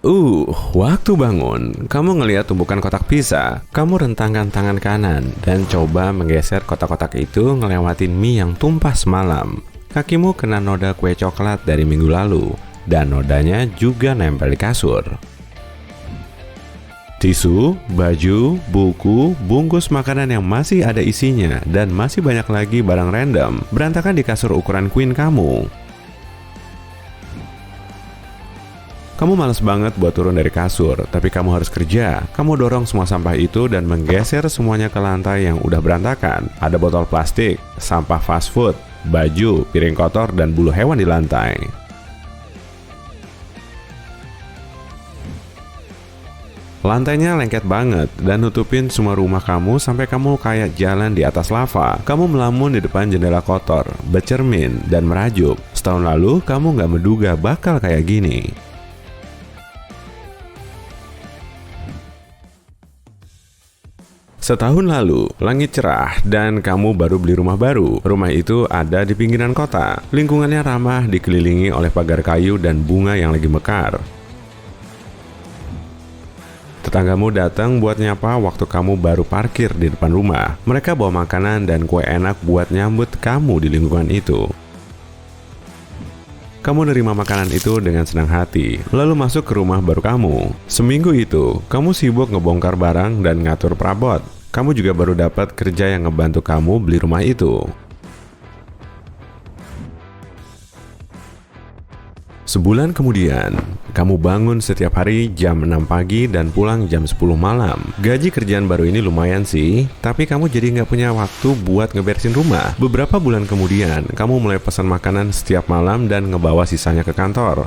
Waktu bangun, kamu ngelihat tumpukan kotak pizza. Kamu rentangkan tangan kanan dan coba menggeser kotak-kotak itu ngelewatin mie yang tumpah semalam. Kakimu kena noda kue coklat dari minggu lalu, dan nodanya juga nempel di kasur. Tisu, baju, buku, bungkus makanan yang masih ada isinya, dan masih banyak lagi barang random berantakan di kasur ukuran queen kamu. Kamu malas banget buat turun dari kasur, tapi kamu harus kerja. Kamu dorong semua sampah itu dan menggeser semuanya ke lantai yang udah berantakan. Ada botol plastik, sampah fast food, baju, piring kotor, dan bulu hewan di lantai. Lantainya lengket banget dan nutupin semua rumah kamu sampai kamu kayak jalan di atas lava. Kamu melamun di depan jendela kotor, bercermin, dan merajuk. Setahun lalu, kamu nggak menduga bakal kayak gini. Setahun lalu, langit cerah dan kamu baru beli rumah baru. Rumah itu ada di pinggiran kota. Lingkungannya ramah, dikelilingi oleh pagar kayu dan bunga yang lagi mekar. Tetanggamu datang buat nyapa waktu kamu baru parkir di depan rumah. Mereka bawa makanan dan kue enak buat nyambut kamu di lingkungan itu. Kamu nerima makanan itu dengan senang hati, lalu masuk ke rumah baru kamu. Seminggu itu, kamu sibuk ngebongkar barang dan ngatur perabot. Kamu juga baru dapat kerja yang ngebantu kamu beli rumah itu. Sebulan kemudian, kamu bangun setiap hari jam 6 pagi dan pulang jam 10 malam. Gaji kerjaan baru ini lumayan sih, tapi kamu jadi nggak punya waktu buat ngeberesin rumah. Beberapa bulan kemudian, kamu mulai pesan makanan setiap malam dan ngebawa sisanya ke kantor.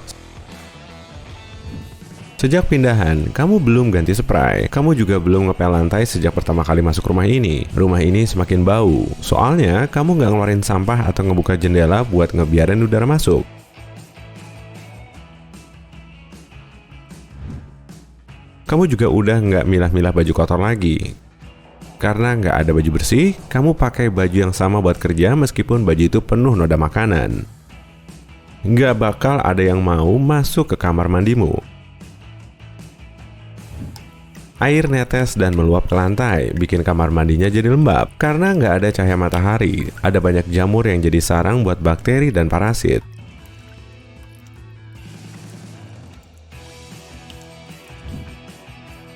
Sejak pindahan, kamu belum ganti spray. Kamu juga belum ngepel lantai sejak pertama kali masuk rumah ini. Rumah ini semakin bau, soalnya kamu nggak ngeluarin sampah atau ngebuka jendela buat ngebiarin udara masuk. Kamu juga udah nggak milah-milah baju kotor lagi. Karena nggak ada baju bersih, kamu pakai baju yang sama buat kerja meskipun baju itu penuh noda makanan. Nggak bakal ada yang mau masuk ke kamar mandimu. Air netes dan meluap ke lantai, bikin kamar mandinya jadi lembab. Karena nggak ada cahaya matahari, ada banyak jamur yang jadi sarang buat bakteri dan parasit.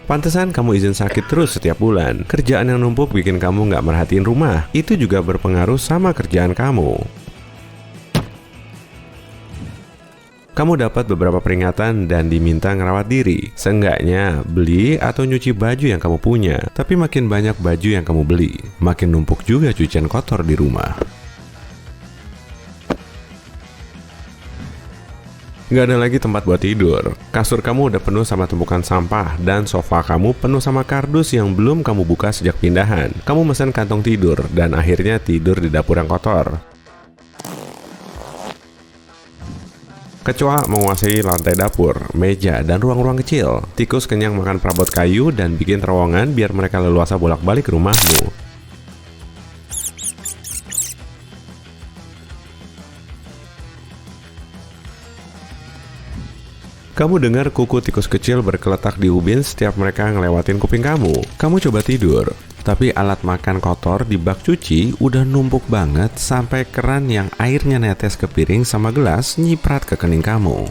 Pantesan kamu izin sakit terus setiap bulan. Kerjaan yang numpuk bikin kamu nggak merhatiin rumah. Itu juga berpengaruh sama kerjaan kamu. Kamu dapat beberapa peringatan dan diminta ngerawat diri. Seenggaknya beli atau nyuci baju yang kamu punya. Tapi makin banyak baju yang kamu beli, makin numpuk juga cucian kotor di rumah. Nggak ada lagi tempat buat tidur. Kasur kamu udah penuh sama tumpukan sampah, dan sofa kamu penuh sama kardus yang belum kamu buka sejak pindahan. Kamu mesen kantong tidur, dan akhirnya tidur di dapur yang kotor. Kecoa menguasai lantai dapur, meja, dan ruang-ruang kecil. Tikus kenyang makan perabot kayu dan bikin terowongan biar mereka leluasa bolak-balik ke rumahmu. Kamu dengar kuku tikus kecil berkeletak di ubin setiap mereka ngelewatin kuping kamu. Kamu coba tidur, tapi alat makan kotor di bak cuci udah numpuk banget sampai keran yang airnya netes ke piring sama gelas nyiprat ke kening kamu.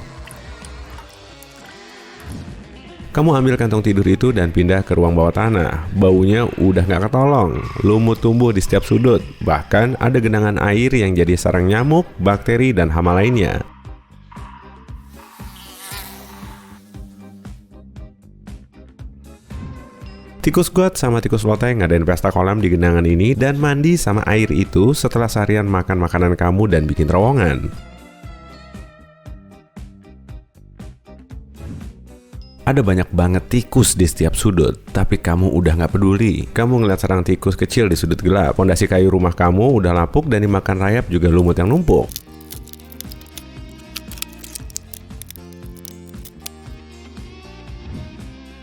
Kamu ambil kantong tidur itu dan pindah ke ruang bawah tanah. Baunya udah gak ketolong, lumut tumbuh di setiap sudut. Bahkan ada genangan air yang jadi sarang nyamuk, bakteri, dan hama lainnya. Tikus got sama tikus loteng ngadain pesta kolam di genangan ini dan mandi sama air itu setelah seharian makan makanan kamu dan bikin terowongan. Ada banyak banget tikus di setiap sudut, tapi kamu udah gak peduli. Kamu ngeliat sarang tikus kecil di sudut gelap. Pondasi kayu rumah kamu udah lapuk dan dimakan rayap juga lumut yang numpuk.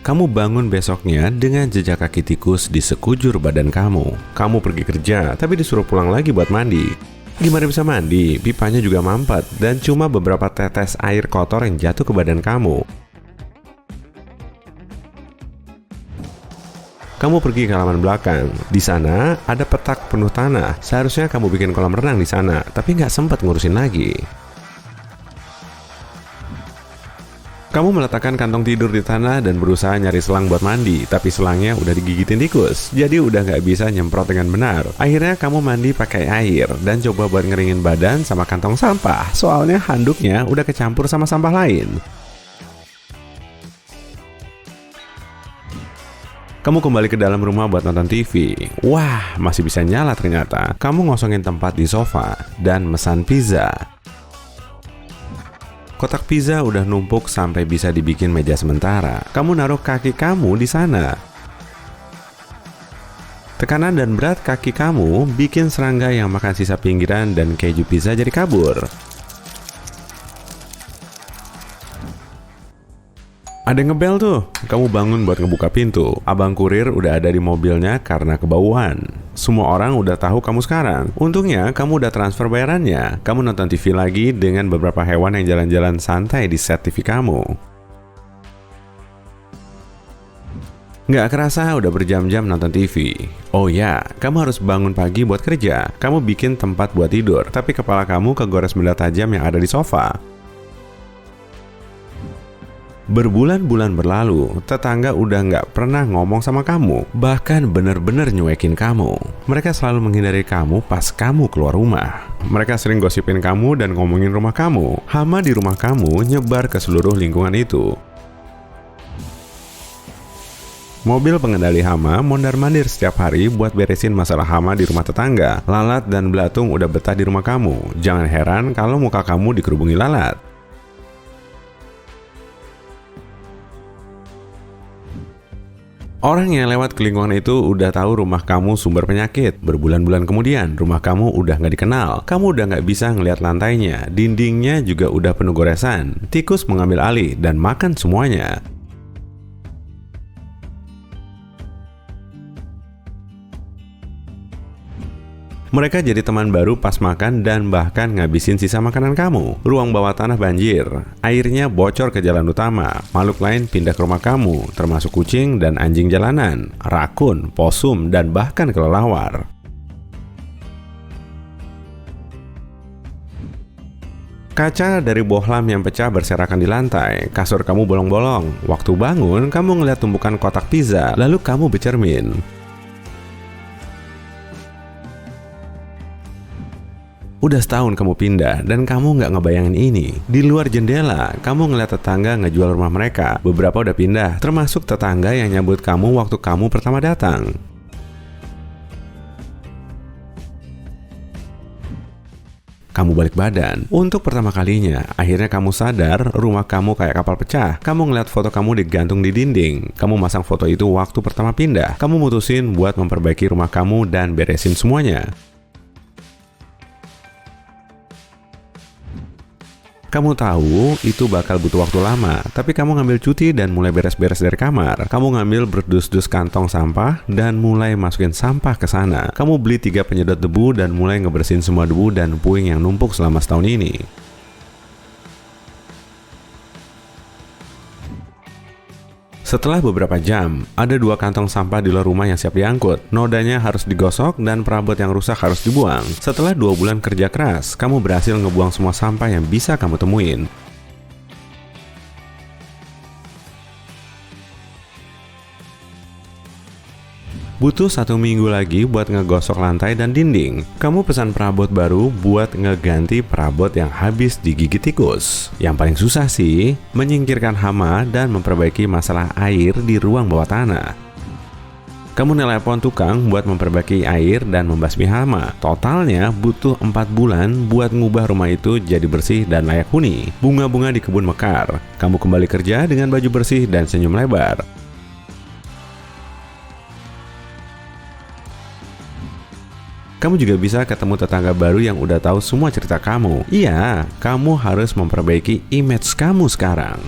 Kamu bangun besoknya dengan jejak kaki tikus di sekujur badan kamu. Kamu pergi kerja, tapi disuruh pulang lagi buat mandi. Gimana bisa mandi? Pipanya juga mampet, dan cuma beberapa tetes air kotor yang jatuh ke badan kamu. Kamu pergi ke halaman belakang. Di sana ada petak penuh tanah. Seharusnya kamu bikin kolam renang di sana, tapi nggak sempat ngurusin lagi. Kamu meletakkan kantong tidur di tanah dan berusaha nyari selang buat mandi, tapi selangnya udah digigitin tikus, jadi udah nggak bisa nyemprot dengan benar. Akhirnya kamu mandi pakai air dan coba buat ngeringin badan sama kantong sampah, soalnya handuknya udah kecampur sama sampah lain. Kamu kembali ke dalam rumah buat nonton TV. Wah, masih bisa nyala ternyata. Kamu ngosongin tempat di sofa dan mesan pizza. Kotak pizza udah numpuk sampai bisa dibikin meja sementara. Kamu naruh kaki kamu di sana. Tekanan dan berat kaki kamu bikin serangga yang makan sisa pinggiran dan keju pizza jadi kabur. Ada yang ngebel tuh. Kamu bangun buat ngebuka pintu. Abang kurir udah ada di mobilnya karena kebauan. Semua orang udah tahu kamu sekarang. Untungnya kamu udah transfer bayarannya. Kamu nonton TV lagi dengan beberapa hewan yang jalan-jalan santai di set TV kamu. Nggak kerasa udah berjam-jam nonton TV. Oh ya, kamu harus bangun pagi buat kerja. Kamu bikin tempat buat tidur, tapi kepala kamu kegores benda tajam yang ada di sofa. Berbulan-bulan berlalu, tetangga udah nggak pernah ngomong sama kamu, bahkan bener-bener nyuekin kamu. Mereka selalu menghindari kamu pas kamu keluar rumah. Mereka sering gosipin kamu dan ngomongin rumah kamu. Hama di rumah kamu nyebar ke seluruh lingkungan itu. Mobil pengendali hama mondar-mandir setiap hari buat beresin masalah hama di rumah tetangga. Lalat dan belatung udah betah di rumah kamu. Jangan heran kalau muka kamu dikerubungi lalat. Orang yang lewat ke lingkungan itu udah tahu rumah kamu sumber penyakit. Berbulan-bulan kemudian, rumah kamu udah nggak dikenal. Kamu udah nggak bisa ngeliat lantainya. Dindingnya juga udah penuh goresan. Tikus mengambil alih dan makan semuanya. Mereka jadi teman baru pas makan dan bahkan ngabisin sisa makanan kamu. Ruang bawah tanah banjir, airnya bocor ke jalan utama. Makhluk lain pindah ke rumah kamu, termasuk kucing dan anjing jalanan, rakun, posum, dan bahkan kelelawar. Kaca dari bohlam yang pecah berserakan di lantai. Kasur kamu bolong-bolong. Waktu bangun, kamu ngeliat tumpukan kotak pizza, lalu kamu bercermin. Udah setahun kamu pindah dan kamu nggak ngebayangin ini. Di luar jendela, kamu ngeliat tetangga ngejual rumah mereka. Beberapa udah pindah, termasuk tetangga yang nyambut kamu waktu kamu pertama datang. Kamu balik badan. Untuk pertama kalinya, akhirnya kamu sadar rumah kamu kayak kapal pecah. Kamu ngeliat foto kamu digantung di dinding. Kamu masang foto itu waktu pertama pindah. Kamu mutusin buat memperbaiki rumah kamu dan beresin semuanya. Kamu tahu itu bakal butuh waktu lama, tapi kamu ngambil cuti dan mulai beres-beres dari kamar. Kamu ngambil berdus-dus kantong sampah dan mulai masukin sampah ke sana. Kamu beli 3 penyedot debu dan mulai ngebersihin semua debu dan puing yang numpuk selama setahun ini. Setelah beberapa jam, ada 2 kantong sampah di luar rumah yang siap diangkut. Nodanya harus digosok dan perabot yang rusak harus dibuang. Setelah 2 bulan kerja keras, kamu berhasil ngebuang semua sampah yang bisa kamu temuin. Butuh 1 minggu lagi buat ngegosok lantai dan dinding. Kamu pesan perabot baru buat ngeganti perabot yang habis digigit tikus. Yang paling susah sih, menyingkirkan hama dan memperbaiki masalah air di ruang bawah tanah. Kamu nelpon tukang buat memperbaiki air dan membasmi hama. Totalnya butuh 4 bulan buat ngubah rumah itu jadi bersih dan layak huni. Bunga-bunga di kebun mekar. Kamu kembali kerja dengan baju bersih dan senyum lebar. Kamu juga bisa ketemu tetangga baru yang udah tahu semua cerita kamu. Iya, kamu harus memperbaiki image kamu sekarang.